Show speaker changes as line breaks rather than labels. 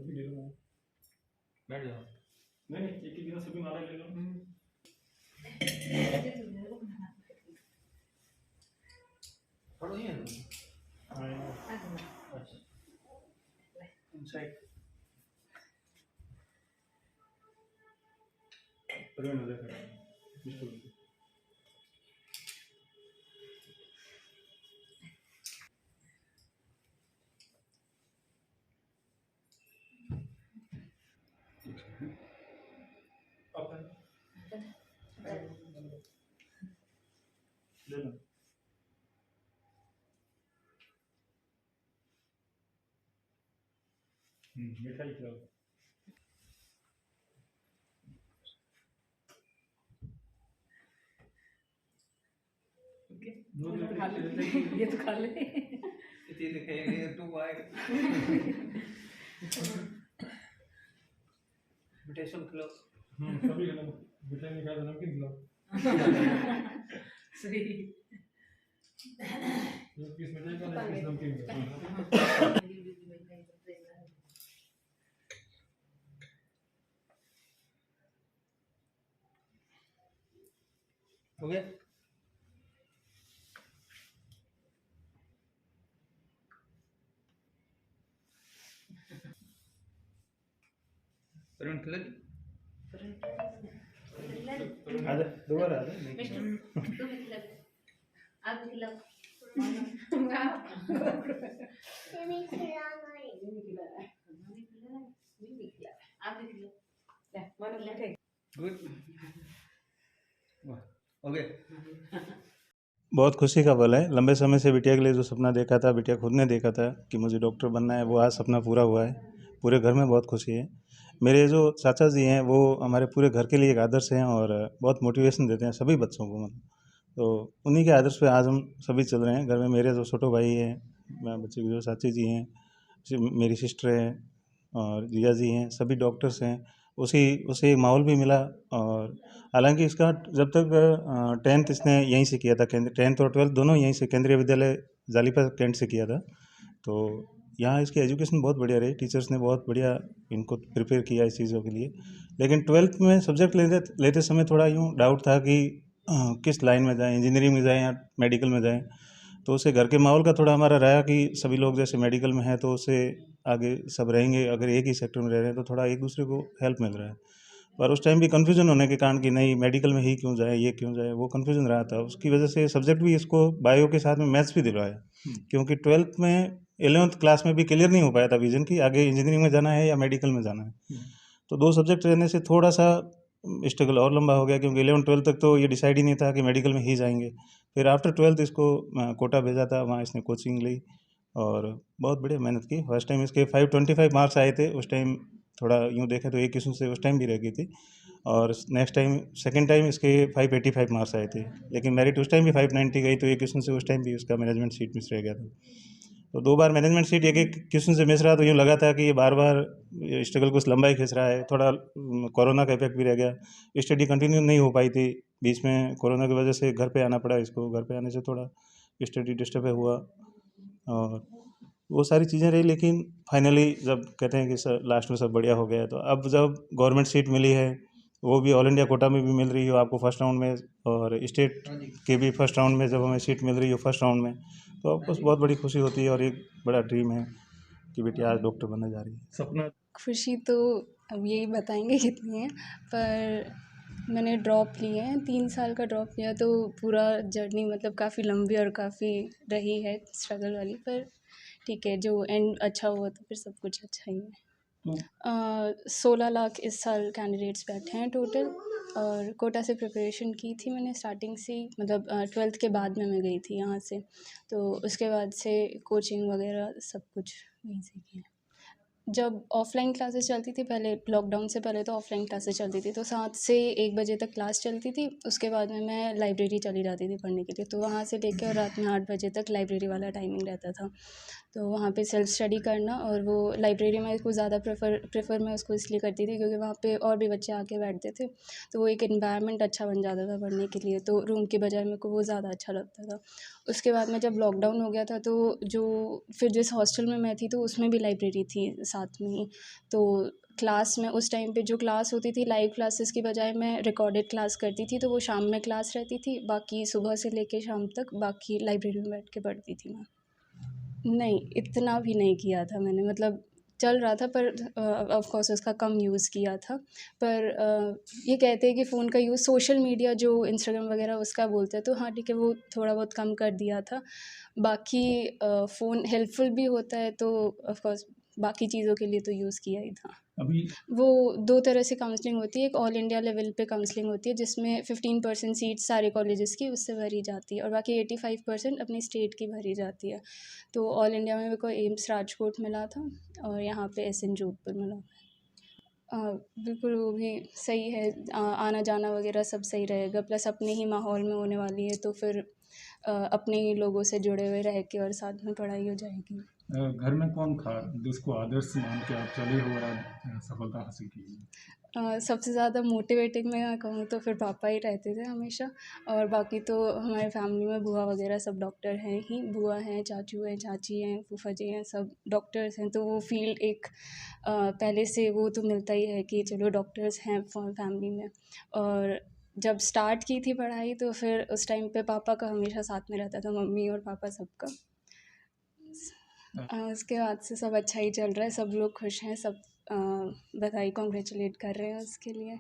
सभी ले लो,
बैठ जाओ।
नहीं नहीं एक ही दिन सभी नारा ले लो।
पढ़ो ही है ना।
अच्छा इनसाइड पढ़ो ना देखो बिल्कुल अपन ले लो मिठाई खिलाओ।
ये तो खा ले
ये दिखाएंगे तू आएगा मिठाई खिलाओ।
सभी ले लो मिठाई नहीं खाता नमकीन खिलाओ।
सही
एक पीस मिठाई का एक पीस नमकीन का।
हो गया। परिवहन खिला दी।
आजा दोबारा आजा
आप खिलाओ
गुड। हो गया।
बहुत खुशी का पल है। लंबे समय से बिटिया के लिए जो सपना देखा था, बिटिया खुद ने देखा था कि मुझे डॉक्टर बनना है, वो आज सपना पूरा हुआ है। पूरे घर में बहुत खुशी है। मेरे जो चाचा जी हैं वो हमारे पूरे घर के लिए एक आदर्श हैं और बहुत मोटिवेशन देते हैं सभी बच्चों को, मतलब तो उन्हीं के आदर्श पे आज हम सभी चल रहे हैं। घर में मेरे जो छोटे भाई हैं, बच्चे के जो चाची जी हैं, मेरी सिस्टर हैं और जिया जी हैं, सभी डॉक्टर्स हैं। उसे एक माहौल भी मिला। और हालांकि इसका जब तक 10th इसने यहीं से किया था, 10th और 12th दोनों यहीं से केंद्रीय विद्यालय जालीपा कैंट से किया था। तो यहाँ इसकी एजुकेशन बहुत बढ़िया रही, टीचर्स ने बहुत बढ़िया इनको प्रिपेयर किया इस चीज़ों के लिए। लेकिन 12th में सब्जेक्ट लेते समय थोड़ा यूँ डाउट था कि किस लाइन में जाएँ, इंजीनियरिंग में जाएँ या मेडिकल में जाएँ। तो उसे घर के माहौल का थोड़ा हमारा रहा कि सभी लोग जैसे मेडिकल में हैं तो उससे आगे सब रहेंगे, अगर एक ही सेक्टर में रह रहे हैं तो थोड़ा एक दूसरे को हेल्प मिल रहा है। पर उस टाइम भी कन्फ्यूजन होने के कारण कि नहीं मेडिकल में ही क्यों जाए, ये क्यों जाए, वो कन्फ्यूजन रहा था। उसकी वजह से सब्जेक्ट भी इसको बायो के साथ में मैथ्स भी दिलवाया, क्योंकि 12th में 11th क्लास में भी क्लियर नहीं हो पाया था विजन कि आगे इंजीनियरिंग में जाना है या मेडिकल में जाना है। तो दो सब्जेक्ट रहने से थोड़ा सा स्ट्रगल और लंबा हो गया, क्योंकि 11-12 तक तो ये डिसाइड ही नहीं था कि मेडिकल में ही जाएंगे। फिर आफ्टर 12th इसको कोटा भेजा था, वहाँ इसने कोचिंग ली और बहुत बढ़िया मेहनत की। फर्स्ट टाइम इसके 525 मार्क्स आए थे। उस टाइम थोड़ा यूँ देखें तो एक किस्म से उस टाइम भी रह गई थी। और नेक्स्ट टाइम सेकंड टाइम इसके 585 मार्क्स आए थे, लेकिन मेरिट उस टाइम भी 590 गई, तो एक किस्म से उस टाइम भी उसका मैनेजमेंट सीट मिस रह गया था। तो 2 बार मैनेजमेंट सीट एक एक किस्म से मिस रहा, तो यूँ लगा था कि ये बार बार स्ट्रगल कुछ लंबा ही खिंच रहा है। थोड़ा कोरोना का इफेक्ट भी रह गया, स्टडी कंटिन्यू नहीं हो पाई थी, बीच में कोरोना की वजह से घर पे आना पड़ा इसको। घर पे आने से थोड़ा स्टडी डिस्टर्ब हुआ और वो सारी चीज़ें रही। लेकिन फाइनली जब कहते हैं कि सब लास्ट में सब बढ़िया हो गया, तो अब जब गवर्नमेंट सीट मिली है, वो भी ऑल इंडिया कोटा में भी मिल रही हो आपको फर्स्ट राउंड में, और स्टेट के भी फर्स्ट राउंड में जब हमें सीट मिल रही हो फर्स्ट राउंड में, तो अब बस बहुत बड़ी खुशी होती है। और एक बड़ा ड्रीम है कि बेटी आज डॉक्टर बनने जा रही है।
सपना
खुशी तो अब यही बताएंगे कितनी है, पर मैंने ड्रॉप लिए हैं, 3 साल का ड्रॉप लिया, तो पूरा जर्नी मतलब काफ़ी लंबी और काफ़ी रही है स्ट्रगल वाली, पर ठीक है, जो एंड अच्छा हुआ तो फिर सब कुछ अच्छा ही है। 16 लाख इस साल कैंडिडेट्स बैठे हैं टोटल, और कोटा से प्रिपरेशन की थी मैंने स्टार्टिंग से ही, मतलब 12th के बाद में मैं गई थी यहाँ से, तो उसके बाद से कोचिंग वगैरह सब कुछ वहीं से किया। जब ऑफ़लाइन क्लासेस चलती थी पहले, लॉकडाउन से पहले तो ऑफ़लाइन क्लासेस चलती थी, तो 7 से 1 बजे तक क्लास चलती थी। उसके बाद में मैं लाइब्रेरी चली जाती थी पढ़ने के लिए, तो वहाँ से लेकर और रात में 8 बजे तक लाइब्रेरी वाला टाइमिंग रहता था। तो वहाँ पे सेल्फ स्टडी करना, और वो लाइब्रेरी में कुछ ज़्यादा प्रेफर मैं उसको इसलिए करती थी क्योंकि वहाँ पे और भी बच्चे आके बैठते थे, तो वो एक एनवायरनमेंट अच्छा बन जाता था पढ़ने के लिए, तो रूम के बजाय मेरे को वो ज़्यादा अच्छा लगता था। उसके बाद में जब लॉकडाउन हो गया था, तो जो फिर जिस हॉस्टल में मैं थी तो उसमें भी लाइब्रेरी थी साथ साथ में ही। तो क्लास में उस टाइम पे जो क्लास होती थी लाइव क्लासेस की बजाय मैं रिकॉर्डेड क्लास करती थी, तो वो शाम में क्लास रहती थी, बाकी सुबह से लेके शाम तक बाकी लाइब्रेरी में बैठ के पढ़ती थी मैं। नहीं, इतना भी नहीं किया था मैंने, मतलब चल रहा था पर ऑफ़ कोर्स उसका कम यूज़ किया था। पर ये कहते हैं कि फ़ोन का यूज़ सोशल मीडिया जो इंस्टाग्राम वगैरह उसका बोलते हैं, तो हाँ ठीक है, वो थोड़ा बहुत कम कर दिया था। बाकी फ़ोन हेल्पफुल भी होता है, तो ऑफ़ कोर्स बाकी चीज़ों के लिए तो यूज़ किया ही था।
अभी
वो 2 तरह से काउंसलिंग होती है, एक ऑल इंडिया लेवल पे काउंसलिंग होती है जिसमें 15% सीट्स सारे कॉलेजेस की उससे भरी जाती है और बाकी 85% अपनी स्टेट की भरी जाती है। तो ऑल इंडिया में मेरे को एम्स राजकोट मिला था और यहाँ पे एसएन जोधपुर मिला। बिल्कुल वो भी सही है, आना जाना वगैरह सब सही रहेगा, प्लस अपने ही माहौल में होने वाली है, तो फिर अपने ही लोगों से जुड़े हुए रह के और साथ में पढ़ाई हो जाएगी।
घर में कौन था जिसको आदर्श मान के आप चले हो और सफलता हासिल की?
सबसे ज़्यादा मोटिवेटिंग मैं कहूँ तो फिर पापा ही रहते थे हमेशा, और बाकी तो हमारे फैमिली में बुआ वगैरह सब डॉक्टर हैं ही, बुआ हैं, चाचू हैं, चाची हैं, फूफा जी हैं, सब डॉक्टर्स हैं, तो वो फील्ड एक पहले से वो तो मिलता ही है कि चलो डॉक्टर्स हैं फैमिली में। और जब स्टार्ट की थी पढ़ाई तो फिर उस टाइम पे पापा का हमेशा साथ में रहता था, मम्मी और पापा सबका। उसके बाद से सब अच्छा ही चल रहा है, सब लोग खुश हैं, सब बधाई कॉन्ग्रेचुलेट कर रहे हैं उसके लिए।